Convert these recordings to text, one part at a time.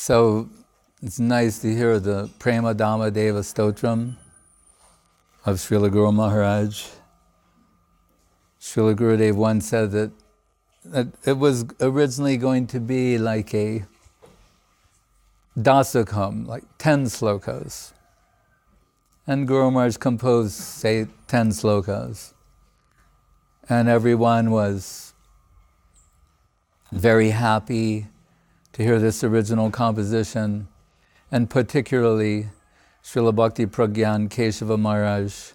So it's nice to hear the Prema Dhamma Deva Stotram of Srila Guru Maharaj. Srila Gurudev once said that it was originally going to be like a dasakam, like 10 slokas. And Guru Maharaj composed, say, 10 slokas. And everyone was very happy to hear this original composition, and particularly Srila Bhakti Pragyan Keshava Maharaj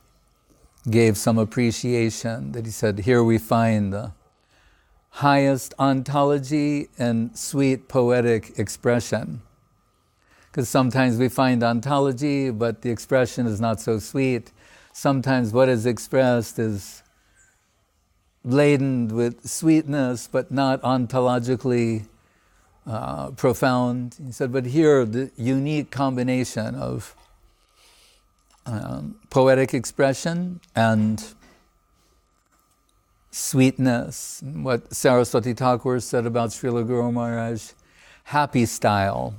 gave some appreciation, that he said, here we find the highest ontology and sweet poetic expression. Because sometimes we find ontology, but the expression is not so sweet. Sometimes what is expressed is laden with sweetness, but not ontologically profound. He said, but here the unique combination of poetic expression and sweetness, what Saraswati Thakur said about Srila Guru Maharaj, happy style,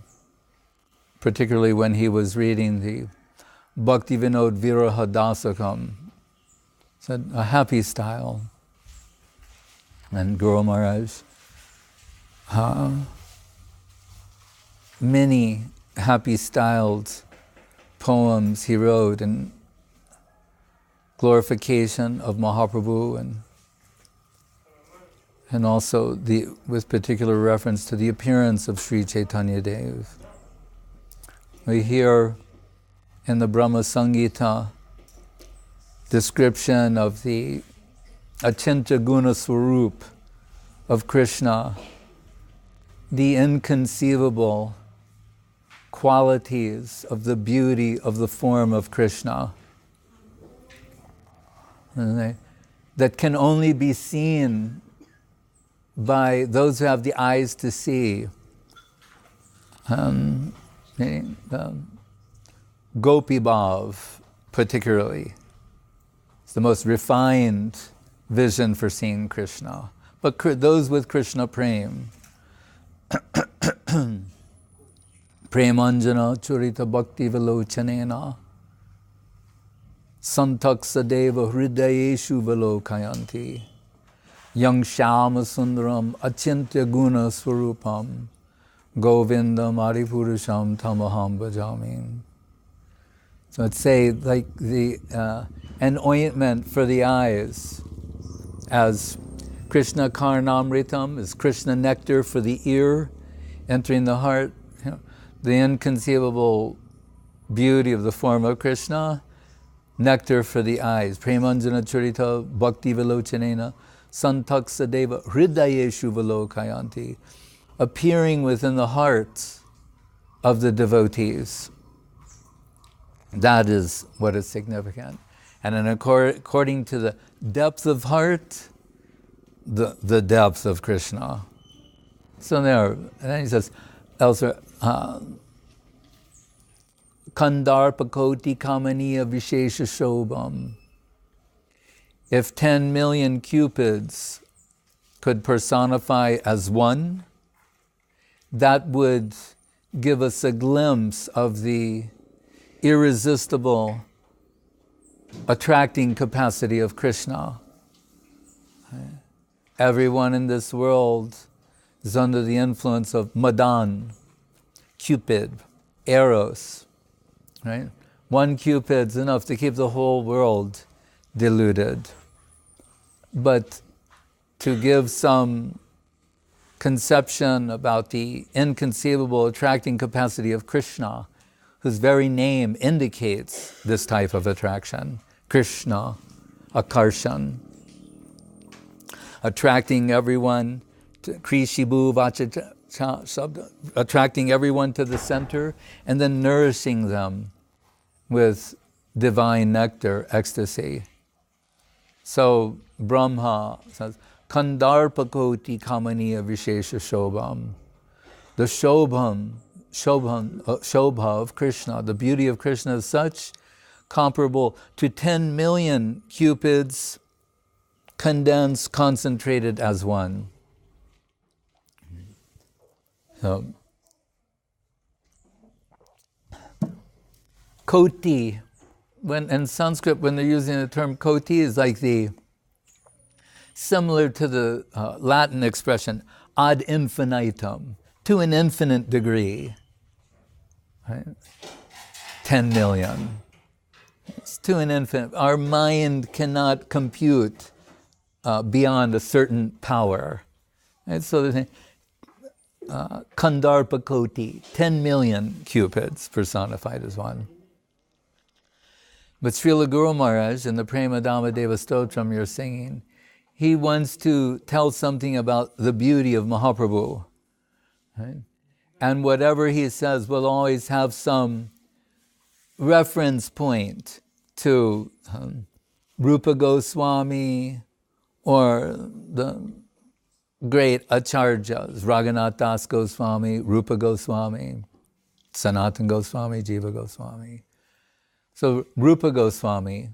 particularly when he was reading the Bhakti Vinod Viraha Dasakam, said a happy style. And Guru Maharaj, many happy styled poems he wrote in glorification of Mahaprabhu, and also with particular reference to the appearance of Sri Chaitanya Dev. We hear in the Brahma Samhita description of the Achintya Guna Swarup of Krishna, the inconceivable qualities of the beauty of the form of Krishna that can only be seen by those who have the eyes to see. Gopi Bhav, particularly, it's the most refined vision for seeing Krishna. But those with Krishna Prem, Premanjana Churita Bhakti Vilochanena Santaksadeva Hridayeshu Vilokayanti Yang Shama Sundaram Achintya Guna Swarupam Govindam Aripurusham Tamaham Bhajami. So I'd say like an ointment for the eyes, as Krishna Karnamritam is Krishna nectar for the ear, entering the heart. The inconceivable beauty of the form of Krishna, nectar for the eyes. Premanjana Charita Bhakti Vilochanena Santaksadeva Hridayeshu Vilokayanti, appearing within the hearts of the devotees. That is what is significant. And according to the depth of heart, the depth of Krishna. So there, and then he says, elsewhere, Kandarpakoti Kamaniya Vishesha Shobham. If 10 million cupids could personify as one, that would give us a glimpse of the irresistible attracting capacity of Krishna. Everyone in this world is under the influence of Madan, Cupid, Eros, right? One Cupid's enough to keep the whole world deluded. But to give some conception about the inconceivable attracting capacity of Krishna, whose very name indicates this type of attraction, Krishna, Akarshan, attracting everyone to Krishibu Vacha Sabda, attracting everyone to the center, and then nourishing them with divine nectar, ecstasy. So Brahma says, Kandarpakoti Kamaniya Vishesha Shobham. The Shobha of Krishna, the beauty of Krishna is such, comparable to 10 million cupids condensed, concentrated as one. So, Koti, when in Sanskrit, when they're using the term koti, is like similar to the Latin expression ad infinitum, to an infinite degree. Right? 10 million. It's to an infinite. Our mind cannot compute beyond a certain power. Right? So there's Kandarpa Koti, 10 million cupids personified as one. But Srila Guru Maharaj, in the Prema Dhamma Deva Stotram you're singing, he wants to tell something about the beauty of Mahaprabhu. Right? And whatever he says will always have some reference point to Rupa Goswami or the great acharyas, Raghunath Das Goswami, Rupa Goswami, Sanatana Goswami, Jiva Goswami. So Rupa Goswami,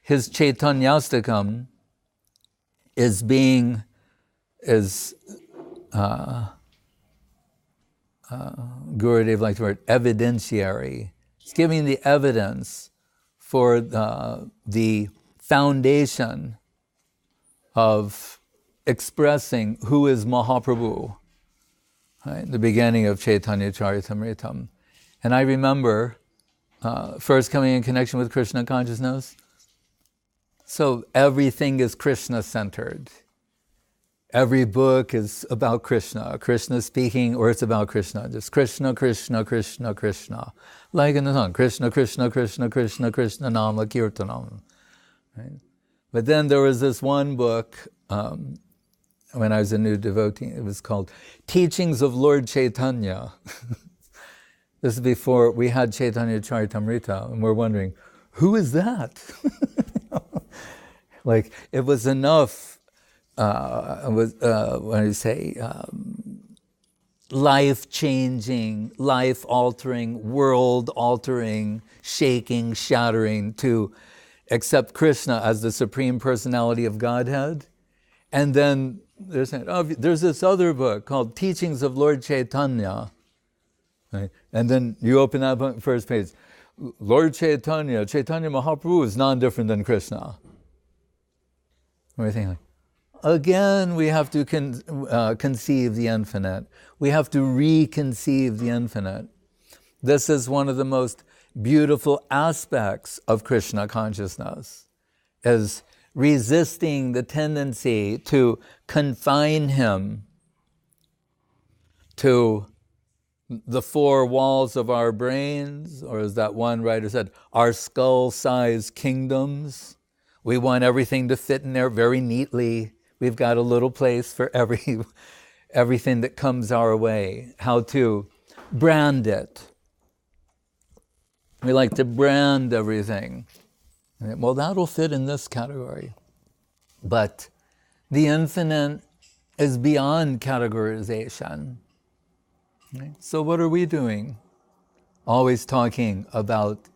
his Chaitanyastakam is Gurudev liked the word evidentiary. It's giving the evidence for the foundation of expressing who is Mahaprabhu, right? The beginning of Chaitanya Charitamritam. And I remember first coming in connection with Krishna consciousness. So everything is Krishna-centered. Every book is about Krishna. Krishna speaking, or it's about Krishna. Just Krishna, Krishna, Krishna, Krishna. Like in the song, Krishna, Krishna, Krishna, Krishna, Krishna, Nama, Kirtanam. Right? But then there was this one book, when I was a new devotee, it was called Teachings of Lord Chaitanya. This is before we had Chaitanya Charitamrita, and we're wondering, who is that? Like, it was enough, when I say life-changing, life-altering, world-altering, shaking, shattering, to accept Krishna as the Supreme Personality of Godhead. And then they're saying, oh, there's this other book called Teachings of Lord Chaitanya. Right? And then you open that book, first page. Lord Chaitanya, Chaitanya Mahaprabhu is non-different than Krishna. We're thinking, again, we have to conceive the infinite. We have to reconceive the infinite. This is one of the most beautiful aspects of Krishna consciousness, is resisting the tendency to confine him to the four walls of our brains, or as that one writer said, our skull-sized kingdoms. We want everything to fit in there very neatly. We've got a little place for everything that comes our way. How to brand it. We like to brand everything. Well, that'll fit in this category. But the infinite is beyond categorization. Right? So what are we doing? Always talking about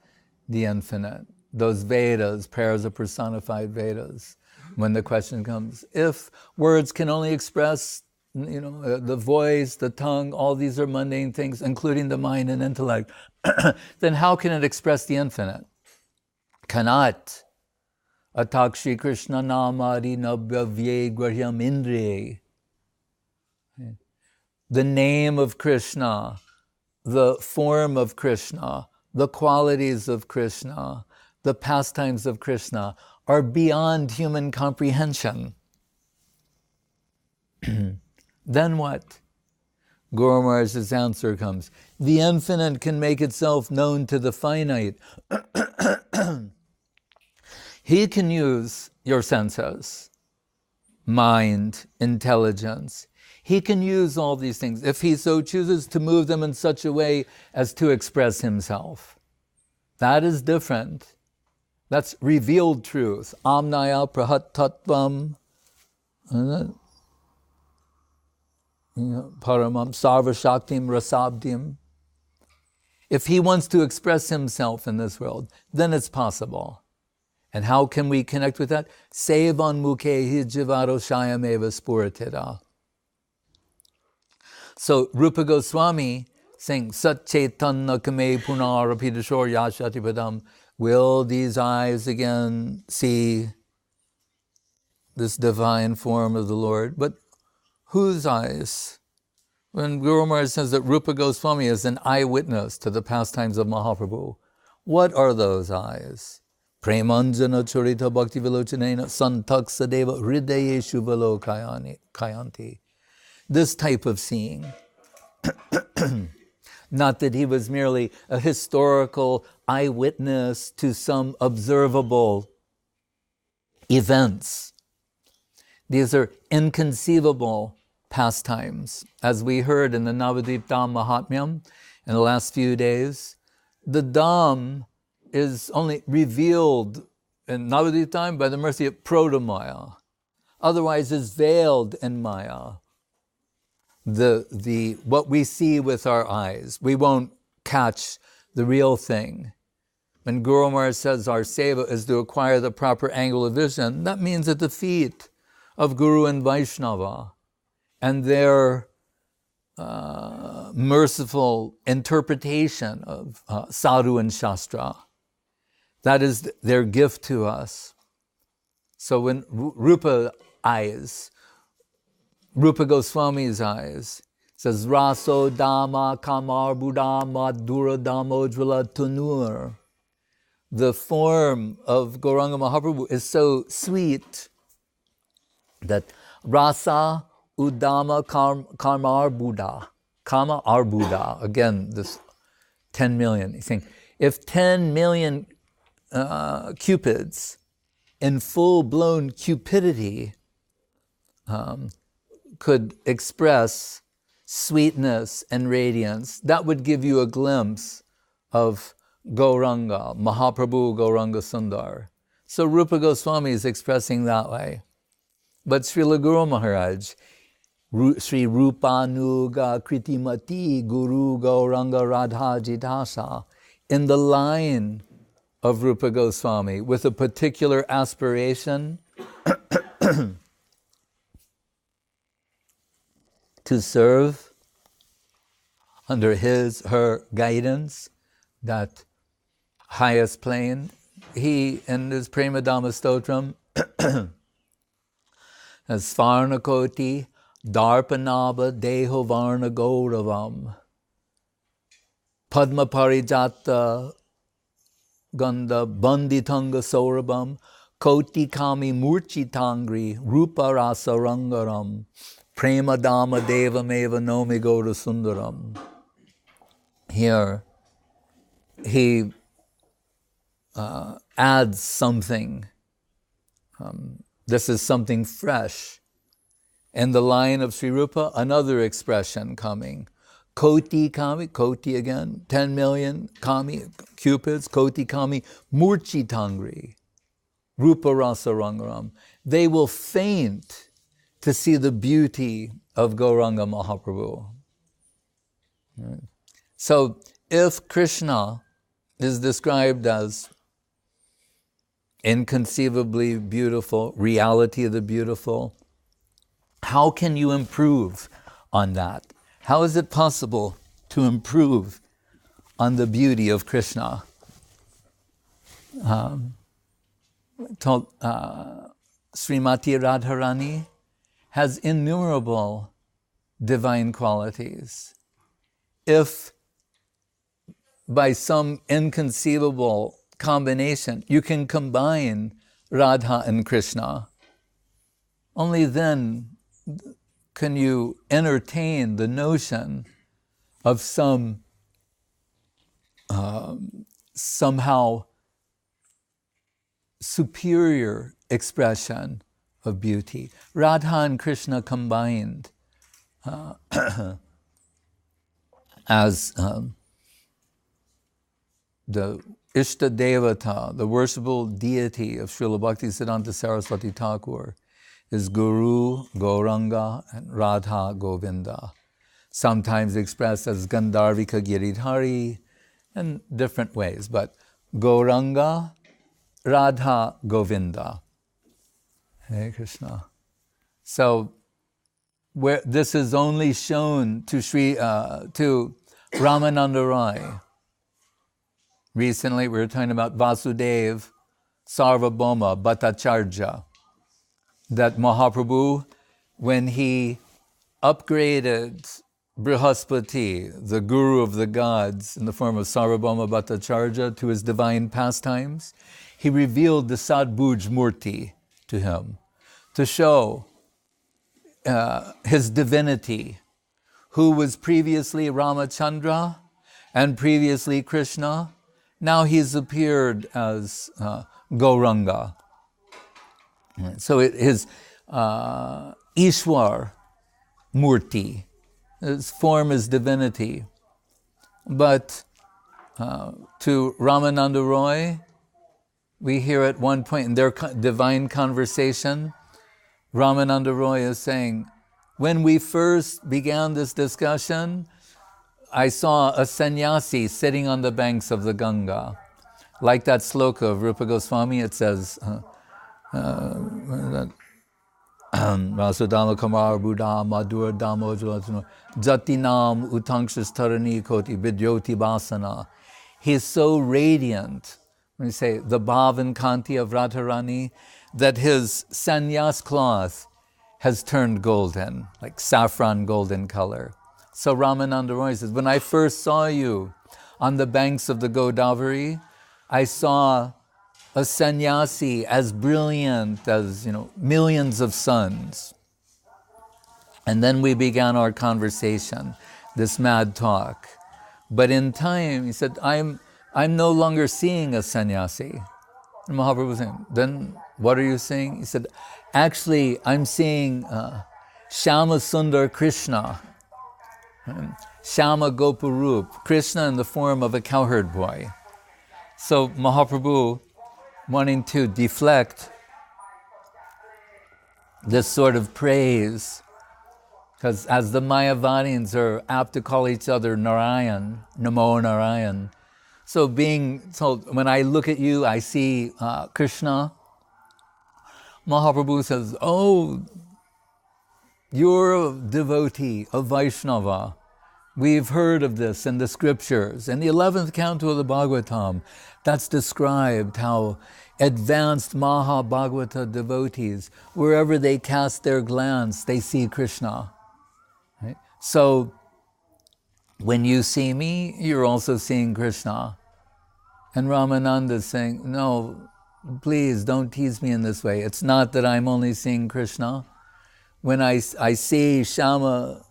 the infinite. Those Vedas, pairs of personified Vedas. When the question comes, if words can only express, the voice, the tongue, all these are mundane things, including the mind and intellect, then how can it express the infinite? Cannot. Atakshi Krishna namadi nabhavye grahyam indriye. The name of Krishna, the form of Krishna, the qualities of Krishna, the pastimes of Krishna are beyond human comprehension. Then what? Guru Maharaj's answer comes. The infinite can make itself known to the finite. He can use your senses, mind, intelligence. He can use all these things if he so chooses to move them in such a way as to express himself. That is different. That's revealed truth. Amnaya prahat tattvam, paramam sarva shaktim rasabdim. If he wants to express himself in this world, then it's possible. And how can we connect with that? Sevan mukhe jivaro shayameva spuratita. So Rupa Goswami Sing Sat Chaitanya Kame Punar Apidashor Yashati Padam. Will these eyes again see this divine form of the Lord? But whose eyes? When Guru Maharaj says that Rupa Goswami is an eyewitness to the pastimes of Mahaprabhu, what are those eyes? Premanjana Charita Bhakti Vilochanena Santaksa Deva Hridayeshu Valo Kayanti. This type of seeing. Not that he was merely a historical eyewitness to some observable events. These are inconceivable pastimes. As we heard in the Navadvip Dham Mahatmyam in the last few days, the Dham is only revealed in Navadvip Dham by the mercy of Proto-Maya. Otherwise is veiled in Maya. What we see with our eyes, we won't catch the real thing. When Guru Maharaj says our seva is to acquire the proper angle of vision, that means at the feet of Guru and Vaishnava and their merciful interpretation of sadhu and shastra. That is their gift to us. So when Rupa Goswami's eyes, says Raso Dama Kamar Buddha Madhura Damojvala Tunur. The form of Gauranga Mahaprabhu is so sweet that Rasa Udama Kamar Buddha. Kama Buddha. Again, this 10 million. You think, if 10 million cupids in full-blown cupidity could express sweetness and radiance, that would give you a glimpse of Gauranga, Mahaprabhu Gauranga Sundar. So Rupa Goswami is expressing that way. But Srila Guru Maharaj, Sri Rupanuga Kritimati Guru Gauranga Radha Jidasa, in the line of Rupa Goswami, with a particular aspiration to serve under her guidance, that highest plane. He, in his Premadama Stotram, as Svarnakoti Darpanaba Deho Varna Gauravam Padma Parijata Ganda Banditanga Saurabam Koti Kami Murchitangri Rupa Rasa Rangaram Prema Dama Deva Meva Nomi Gaura Sundaram. Here, he adds something. This is something fresh. In the line of Sri Rupa, another expression coming. Koti Kami, Koti again, 10 million Kami, Cupids, Koti Kami, Murchitangri, Rupa Rasa Rangaram. They will faint to see the beauty of Gauranga Mahaprabhu. Right. So, if Krishna is described as inconceivably beautiful, reality of the beautiful, how can you improve on that? How is it possible to improve on the beauty of Krishna? Srimati Radharani has innumerable divine qualities. If by some inconceivable combination you can combine Radha and Krishna, only then can you entertain the notion of some somehow superior expression of beauty. Radha and Krishna combined as the Ishta Devata, the worshipable deity of Srila Bhaktisiddhanta Saraswati Thakur, is Guru, Gauranga, and Radha Govinda, sometimes expressed as Gandharvika Giridhari in different ways, but Gauranga, Radha Govinda. Hare Krishna. So, where this is only shown to Ramananda Roy. Recently we were talking about Vasudev Sarvabhauma Bhattacharya, that Mahaprabhu, when he upgraded Brihaspati, the guru of the gods, in the form of Sarvabhauma Bhattacharya, to his divine pastimes, he revealed the Sadbhuj Murti to him to show his divinity, who was previously Ramachandra and previously Krishna. Now he's appeared as Gauranga. So his Ishwar Murti, his form is divinity. But to Ramananda Roy, we hear at one point in their divine conversation, Ramananda Roy is saying, when we first began this discussion, I saw a sannyasi sitting on the banks of the Ganga. Like that sloka of Rupa Goswami, it says, Vasudama Kamar Buddha Madhur Damo Jatinam Utangshas Tarani Koti Vidyoti Basana. He is so radiant, when we say the bhav and kanti of Radharani, that his sannyas cloth has turned golden, like saffron golden color. So Ramananda Roy says, when I first saw you on the banks of the Godavari, I saw a sannyasi as brilliant as, millions of suns. And then we began our conversation, this mad talk. But in time, he said, I'm no longer seeing a sannyasi. And Mahaprabhu was saying, then what are you seeing? He said, actually, I'm seeing Shama Sundar Krishna, Shama Goparup, Krishna in the form of a cowherd boy. So Mahaprabhu, wanting to deflect this sort of praise, because as the Mayavadins are apt to call each other Narayan, Namo Narayan. So being told, when I look at you, I see Krishna. Mahaprabhu says, oh, you're a devotee, a Vaishnava. We've heard of this in the scriptures. In the 11th canto of the Bhagavatam, that's described how advanced Maha Bhagavata devotees, wherever they cast their glance, they see Krishna. Right? So, when you see me, you're also seeing Krishna. And Ramananda is saying, no, please don't tease me in this way. It's not that I'm only seeing Krishna. When I see Shama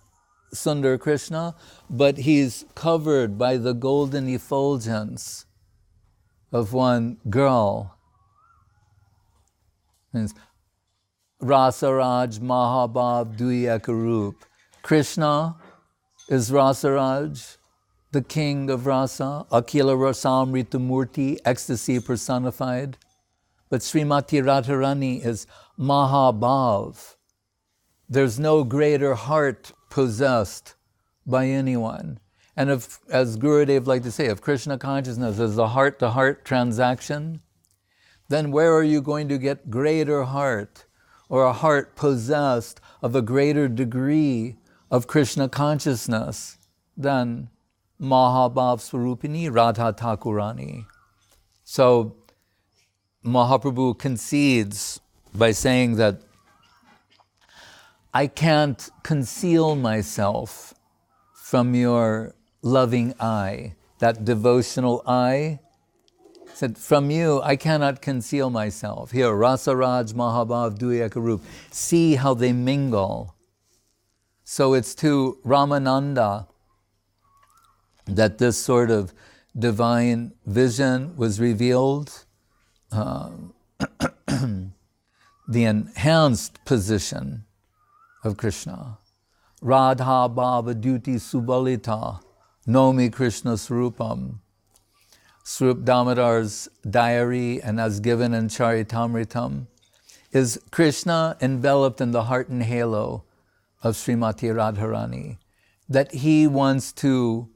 Sundar Krishna, but he's covered by the golden effulgence of one girl. It's Rasaraj Mahabhav Duyakarup. Krishna is Rasaraj, the king of rasa, Akila Rasamrita Murti, ecstasy personified. But Srimati Radharani is Mahabhav. There's no greater heart possessed by anyone. And if, as Gurudev liked to say, if Krishna consciousness is a heart-to-heart transaction, then where are you going to get greater heart, or a heart possessed of a greater degree of Krishna consciousness than Mahabhav Swarupini Radha Thakurani? So Mahaprabhu concedes by saying that I can't conceal myself from your loving eye, that devotional eye. Said, from you, I cannot conceal myself. Here, Rasaraj Mahabhav Duyakarup. See how they mingle. So it's to Ramananda that this sort of divine vision was revealed, the enhanced position of Krishna. Radha Bhava Duti Subalita Nomi Krishna Srupam. Srup Damodar's diary, and as given in Charitamritam, is Krishna enveloped in the heart and halo of Srimati Radharani, that he wants to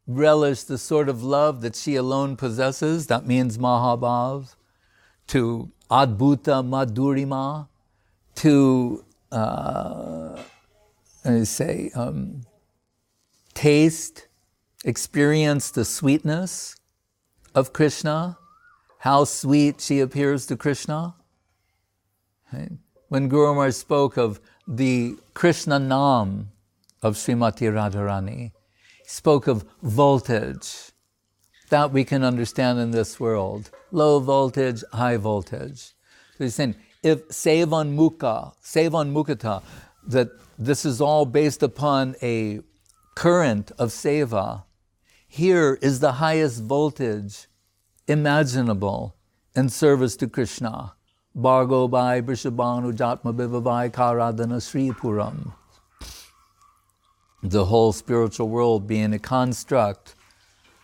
relish the sort of love that she alone possesses. That means Mahabhav, to Adbhuta Madhurima, to taste, experience the sweetness of Krishna, how sweet she appears to Krishna. Right? When Guru Maharaj spoke of the Krishna Nam of Srimati Radharani, he spoke of voltage. That we can understand in this world. Low voltage, high voltage. So he's saying, if Sevan Mukata, that this is all based upon a current of seva, here is the highest voltage imaginable in service to Krishna. Bhargo Bhai Vrishabhanu Jatma Bhivavai Karadana Sri Puram. The whole spiritual world being a construct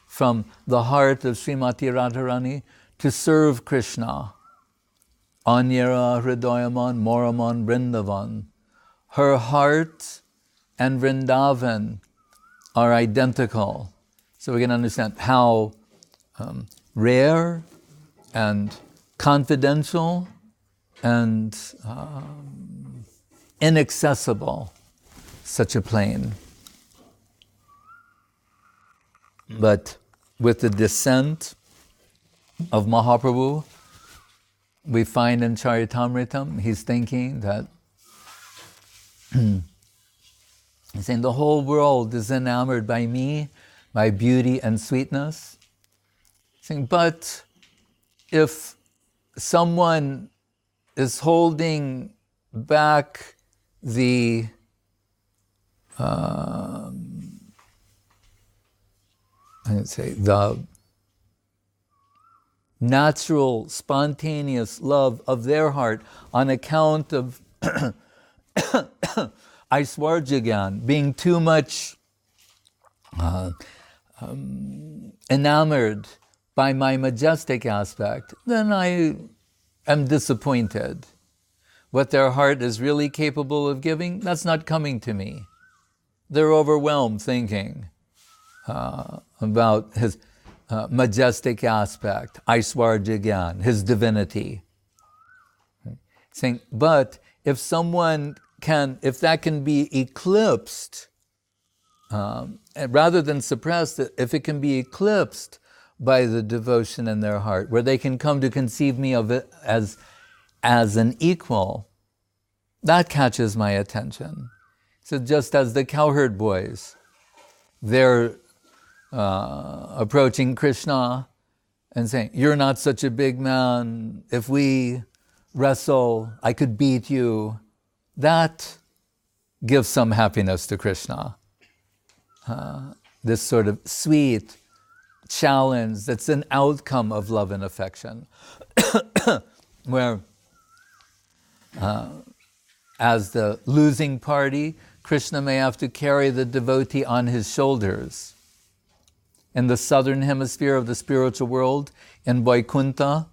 from the heart of Srimati Radharani to serve Krishna. Anyara Hridayaman Moraman Vrindavan. Her heart and Vrindavan are identical. So we can understand how rare and confidential and inaccessible such a plane. But with the descent of Mahaprabhu, we find in Charitamritam, he's thinking that, he's saying the whole world is enamored by me, my beauty and sweetness. He's saying, but if someone is holding back the the natural, spontaneous love of their heart on account of Aishwarjagyan, being too much enamored by my majestic aspect, then I am disappointed. What their heart is really capable of giving, that's not coming to me. They're overwhelmed thinking about his majestic aspect, Aishwarjagyan, his divinity. Saying, but if someone can, if that can be eclipsed, rather than suppressed, if it can be eclipsed by the devotion in their heart, where they can come to conceive me of it as an equal, that catches my attention. So just as the cowherd boys, they're approaching Krishna and saying, you're not such a big man, if we wrestle, I could beat you. That gives some happiness to Krishna. This sort of sweet challenge that's an outcome of love and affection, where as the losing party, Krishna may have to carry the devotee on his shoulders. In the southern hemisphere of the spiritual world, in Vaikuntha,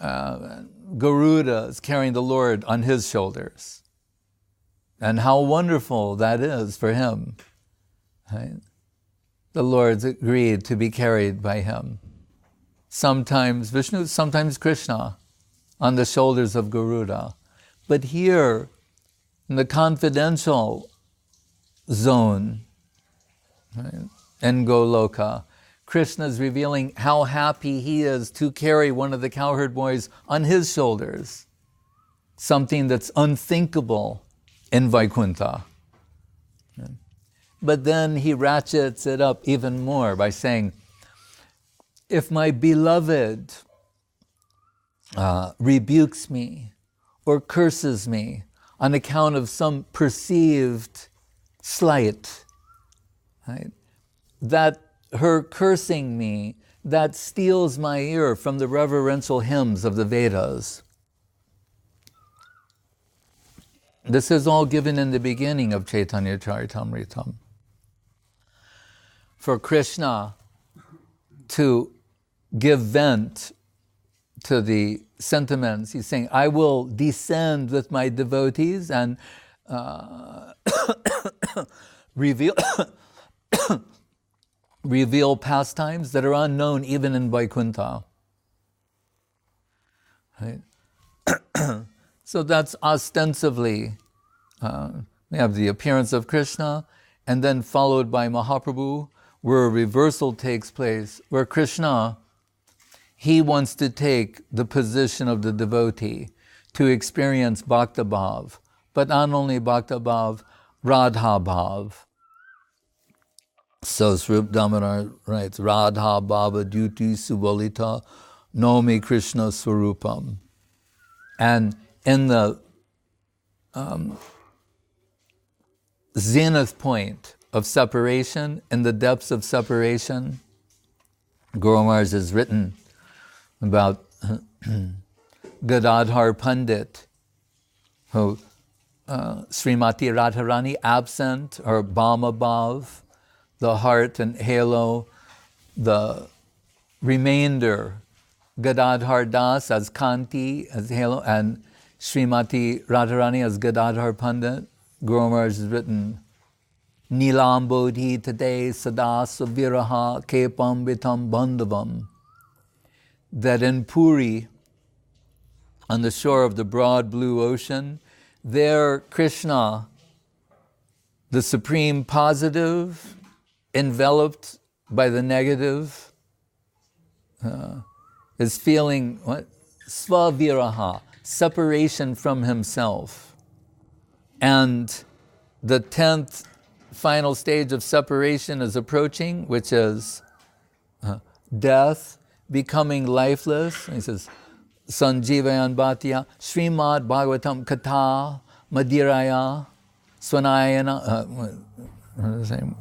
Garuda is carrying the Lord on his shoulders. And how wonderful that is for him. Right? The Lord's agreed to be carried by him. Sometimes Vishnu, sometimes Krishna, on the shoulders of Garuda. But here, in the confidential zone, right, in Goloka, Krishna is revealing how happy he is to carry one of the cowherd boys on his shoulders. Something that's unthinkable in Vaikuntha. But then he ratchets it up even more by saying, if my beloved rebukes me or curses me on account of some perceived slight, right, that her cursing me, that steals my ear from the reverential hymns of the Vedas. This is all given in the beginning of Chaitanya Charitamrita. For Krishna to give vent to the sentiments, he's saying, I will descend with my devotees and reveal reveal pastimes that are unknown even in Vaikuntha. Right? So that's ostensibly, we have the appearance of Krishna and then followed by Mahaprabhu, where a reversal takes place, where Krishna, he wants to take the position of the devotee to experience Bhakta Bhav, but not only Bhakta Bhav, Radha Bhav. So Srup Damodar writes, Radha Bhava Duti Subalita Nomi Krishna Swarupam. And in the zenith point of separation, in the depths of separation, Guru Maharaj has written about Gadadhar Pandit, who Srimati Radharani absent, or Bhama Bhav, the heart and halo, the remainder, Gadadhar Das as Kanti, as halo, and Srimati Radharani as Gadadhar Pandit. Guru Maharaj has written, Nilam Bodhi today Sadasa Viraha Kepam Vitam Bandhavam, that in Puri, on the shore of the broad blue ocean, there Krishna, the supreme positive, enveloped by the negative, is feeling what? Svaviraha, separation from himself. And the 10th final stage of separation is approaching, which is death, becoming lifeless. And he says, Sanjivayan Bhatya, Srimad Bhagavatam Katha, Madiraya, Swanayana, what is the same?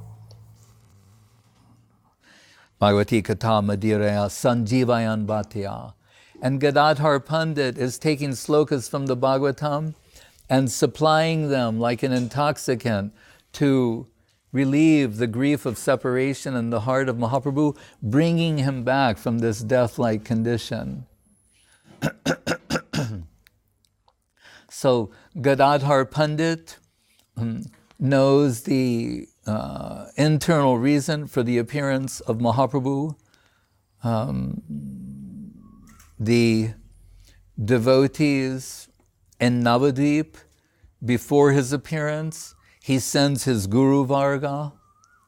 Bhagavati Katha Madiraya, Sanjivayan Bhatya. And Gadadhar Pandit is taking slokas from the Bhagavatam and supplying them like an intoxicant to relieve the grief of separation in the heart of Mahaprabhu, bringing him back from this death-like condition. So Gadadhar Pandit knows the internal reason for the appearance of Mahaprabhu. The devotees in Navadvip, before his appearance, he sends his Guru Varga,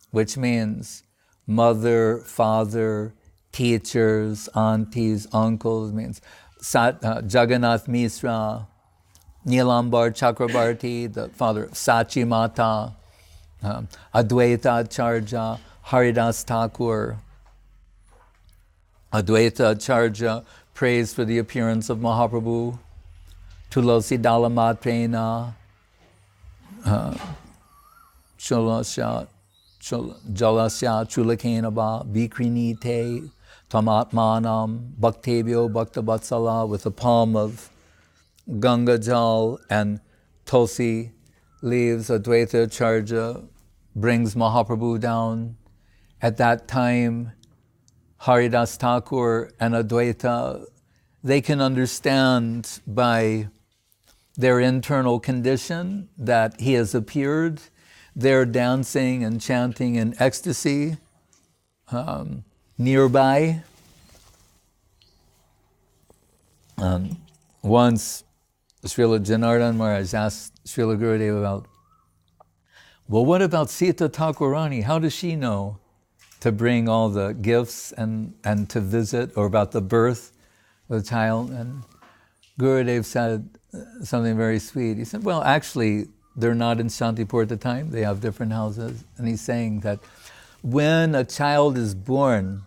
which means mother, father, teachers, aunties, uncles, means Jagannath Misra, Nilambar Chakrabarti, the father of Sachi Mata, Advaita Acharya, Haridas Thakur. Advaita Acharya prays for the appearance of Mahaprabhu. Tulasi Dalamatrena, Jalasya Chulakenaba, Vikrinite, Tamatmanam, Bhaktebhyo Bhaktabatsala, with a palm of Ganga Jal and Tulsi leaves. Advaita Acharya brings Mahaprabhu down. At that time, Haridas Thakur and Advaita, they can understand by their internal condition that he has appeared. They're dancing and chanting in ecstasy nearby. Once Srila Janardhan Maharaj asked Srila Gurudev about, well, what about Sita Thakurani? How does she know to bring all the gifts and to visit, or about the birth of the child? And Gurudev said something very sweet. He said, well, actually, they're not in Shantipur at the time. They have different houses. And he's saying that when a child is born,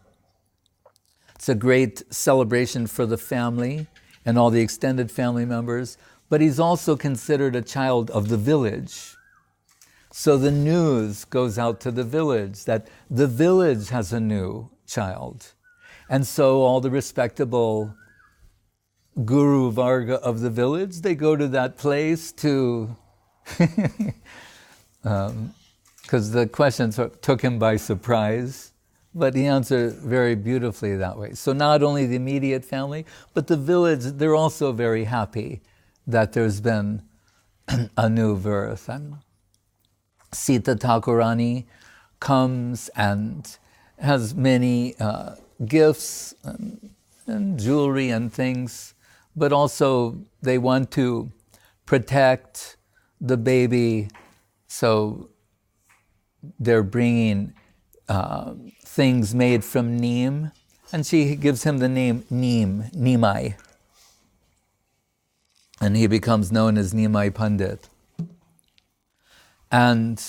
it's a great celebration for the family and all the extended family members, but he's also considered a child of the village. So the news goes out to the village that the village has a new child. And so all the respectable Guru Varga of the village, they go to that place to, because the question took him by surprise, but he answered very beautifully that way. So not only the immediate family, but the village, they're also very happy that there's been a new birth. And Sita Thakurani comes and has many gifts and jewelry and things, but also they want to protect the baby. So they're bringing things made from neem, and she gives him the name Nimai. And he becomes known as Nimai Pandit. And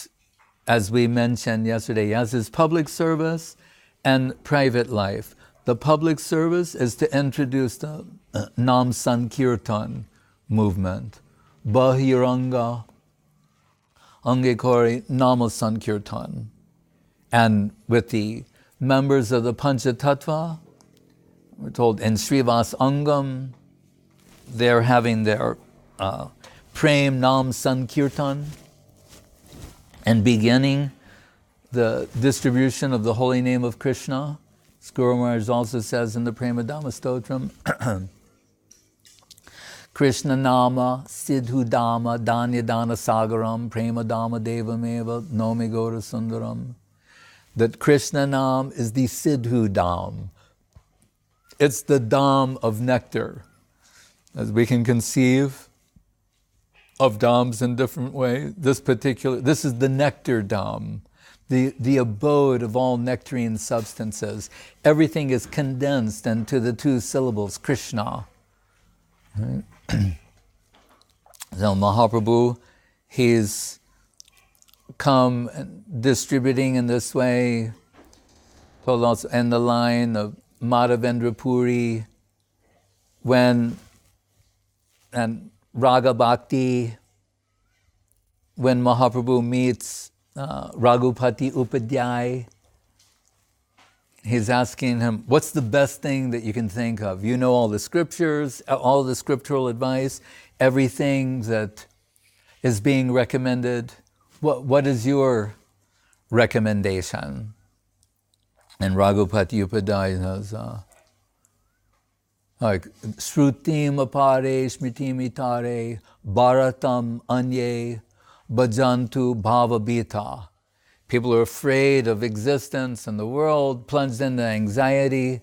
as we mentioned yesterday, he has his public service and private life. The public service is to introduce the Nam Sankirtan movement. Bahiranga Angekori Nama Sankirtan. And with the members of the Panchatattva, we're told in Srivas Angam, they're having their Prem Nam Sankirtan and beginning the distribution of the holy name of Krishna. As Guru Maharaj also says in the Prema Dhamma Stotram, Krishna Nama Siddhu Dhamma Danya Dana Sagaram Prema Dhamma Devameva Nomi Gaura Sundaram. That Krishna Nam is the Siddhu Dham. It's the Dham of nectar. As we can conceive of Dhams in different ways, this is the nectar Dham, the abode of all nectarine substances. Everything is condensed into the two syllables, Krishna. Right? So Mahaprabhu, he's come distributing in this way, told also in the line of Madhavendra Puri, and Raga Bhakti, when Mahaprabhu meets Raghupati Upadhyay, he's asking him, what's the best thing that you can think of? You know all the scriptures, all the scriptural advice, everything that is being recommended. What is your recommendation? And Raghupati Upadhyay says, like, Shrutim apare smritim itare bharatam anye bhajantu bhavabhita. People are afraid of existence and the world, plunged into anxiety.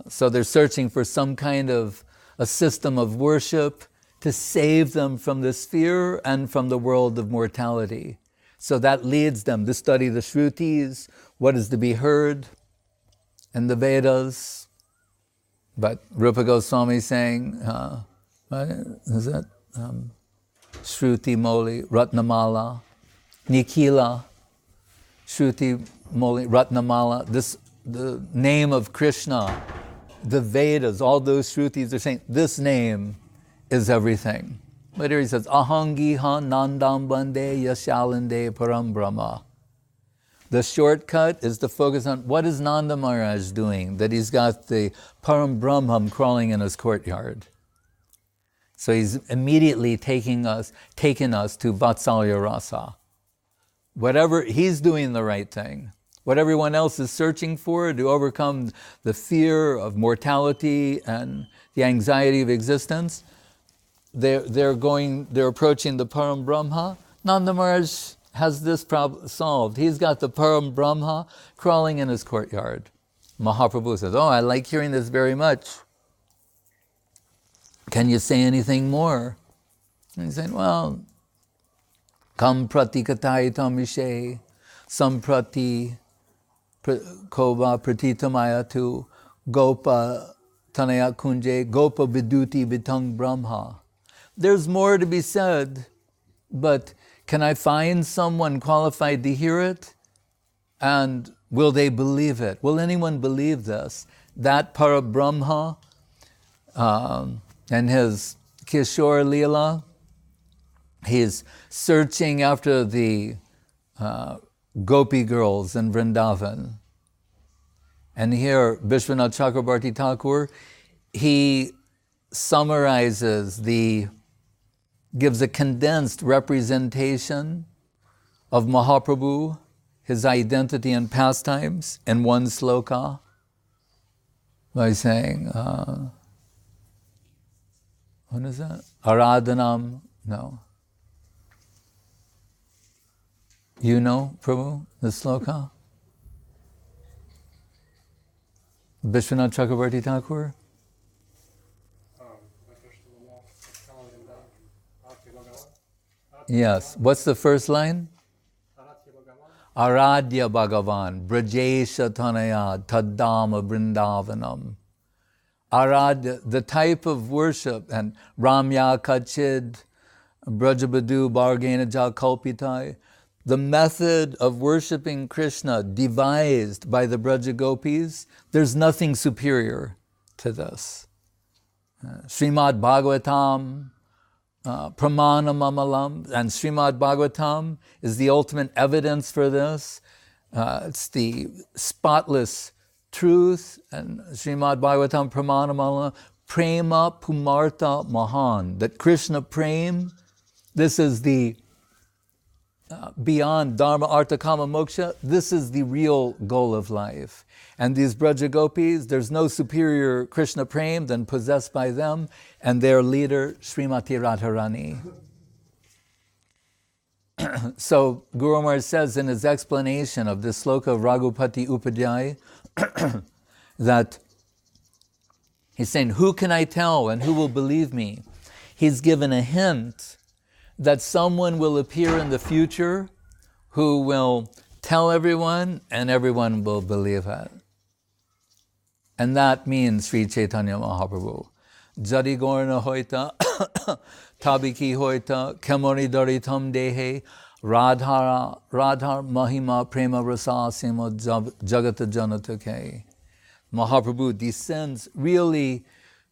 So they're searching for some kind of a system of worship to save them from this fear and from the world of mortality. So that leads them to study the Shrutis, what is to be heard in the Vedas. But Rupa Goswami saying, what is it? Shruti Moli Ratnamala, Nikila, Shruti Moli Ratnamala. The name of Krishna, the Vedas, all those Shrutis are saying, this name is everything. But here he says, Ahangiha Nandam Bande Yashalande Param Brahma. The shortcut is to focus on what is Nanda Maharaj doing, that he's got the Param Brahman crawling in his courtyard. So he's immediately taking us to Vatsalya Rasa. Whatever, he's doing the right thing. What everyone else is searching for to overcome the fear of mortality and the anxiety of existence, they're approaching the Param Brahma. Nanda Maharaj has this problem solved. He's got the Param Brahma crawling in his courtyard. Mahaprabhu says, I like hearing this very much. Can you say anything more? And he's saying, Kam prati kataitam vishe, samprati kova pratitamaya gopa tanaya kunje, gopa viduti vitang brahma. There's more to be said, but can I find someone qualified to hear it? And will they believe it? Will anyone believe this? That Parabrahma and his Kishore Leela, he's searching after the Gopi girls in Vrindavan. And here, Vishwanath Chakrabarti Thakur, he summarizes gives a condensed representation of Mahaprabhu, his identity and pastimes in one sloka by saying, what is that? Aradhanam, no. You know, Prabhu, the sloka? Vishwanath Chakrabarti Thakur? Yes. What's the first line? Aradhya Bhagavan, Brajesha Tanaya, Taddama Vrindavanam. Aradhya, the type of worship, and Ramya Kachid, Brajabadu Bargena Ja Kalpitai, the method of worshiping Krishna devised by the Braja Gopis, there's nothing superior to this. Srimad Bhagavatam, Pramana Mamalam, and Srimad Bhagavatam is the ultimate evidence for this. It's the spotless truth, and Srimad Bhagavatam Pramana Mamalam, Prema Pumarta Mahan, that Krishna Prem, this is the beyond Dharma, Artha, Kama, Moksha, this is the real goal of life. And these Braja Gopis, there's no superior Krishna Prem than possessed by them, and their leader, Srimati Radharani. So Guru Maharaj says in his explanation of this sloka of Raghupati Upadhyay that he's saying, who can I tell and who will believe me? He's given a hint that someone will appear in the future who will tell everyone and everyone will believe it. And that means Sri Chaitanya Mahaprabhu. Jadi Gauranga hoita, tabiki hoita, kemori daritam dehe, radhar mahima prema rasa sima jagata janatake. Mahaprabhu descends really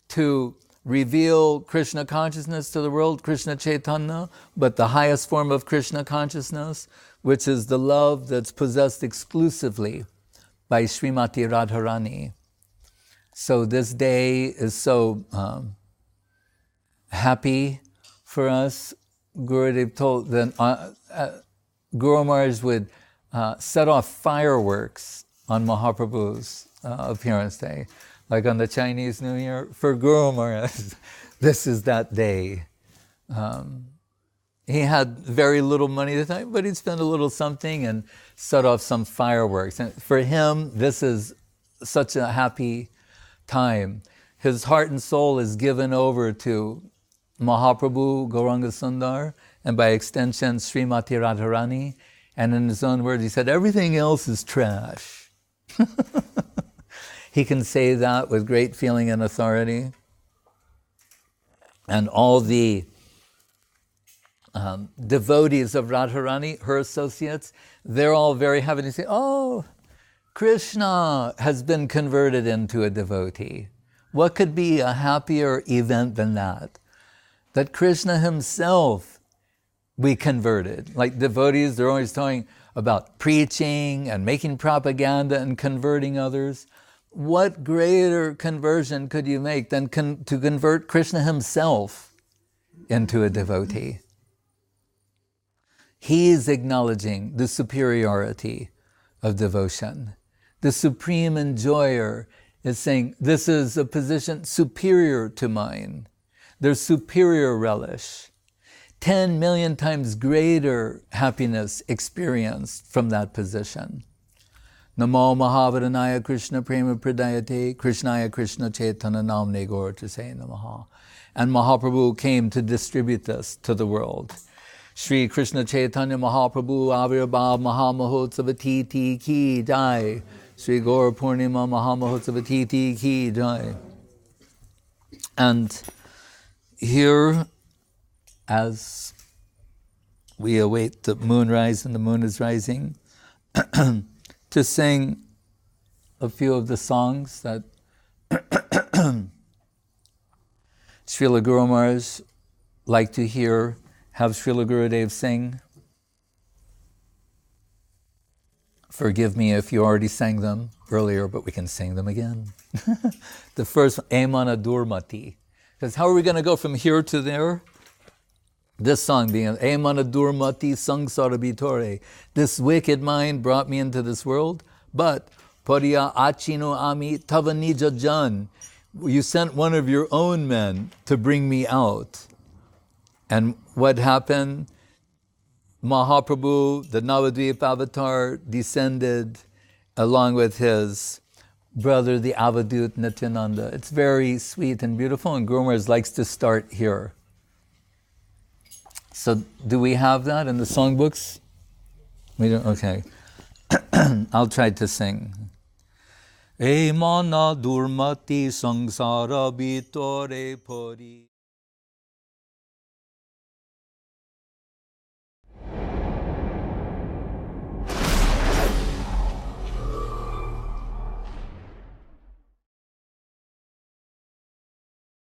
to reveal Krishna consciousness to the world, Krishna Chaitanya, but the highest form of Krishna consciousness, which is the love that's possessed exclusively by Srimati Radharani. So this day is so happy for us. Gurudev told that Guru Maharaj would set off fireworks on Mahaprabhu's appearance day. Like on the Chinese New Year, for Guru Maharaj, this is that day. He had very little money at the time, but he'd spend a little something and set off some fireworks. And for him, this is such a happy time. His heart and soul is given over to Mahaprabhu, Gauranga Sundar, and by extension, Srimati Radharani. And in his own words, he said, everything else is trash. He can say that with great feeling and authority. And all the devotees of Radharani, her associates, they're all very happy to say, oh, Krishna has been converted into a devotee. What could be a happier event than that? That Krishna himself we converted. Like devotees, they're always talking about preaching and making propaganda and converting others. What greater conversion could you make than to convert Krishna himself into a devotee? He is acknowledging the superiority of devotion. The supreme enjoyer is saying, this is a position superior to mine. There's superior relish. 10 million times greater happiness experienced from that position. Namo Mahavadhanaya Krishna Prema Pradayate Krishnaya Krishna Chaitanya Namne Gaura Tasaya Namaha. And Mahaprabhu came to distribute this to the world. Sri Krishna Chaitanya Mahaprabhu Avirbhav Mahamahotsava Ki Jai. Sri Gaura Purnima Mahamahotsava Ki Jai. And here, as we await the moonrise and the moon is rising, to sing a few of the songs that Srila Guru Maharaj liked to hear, have Srila Gurudev sing. Forgive me if you already sang them earlier, but we can sing them again. The first, Emana Durmati. Because how are we going to go from here to there? This song being, Emana Durmati Sangsara Bitore. This wicked mind brought me into this world, but Pariya Achino Ami Tavanija Jan. You sent one of your own men to bring me out. And what happened? Mahaprabhu, the Navadvip avatar, descended along with his brother, the Avadut Nityananda. It's very sweet and beautiful, and Guru Maharaj likes to start here. So do we have that in the songbooks? We don't, okay. I'll try to sing. E mana durmati sangsara bitore pori.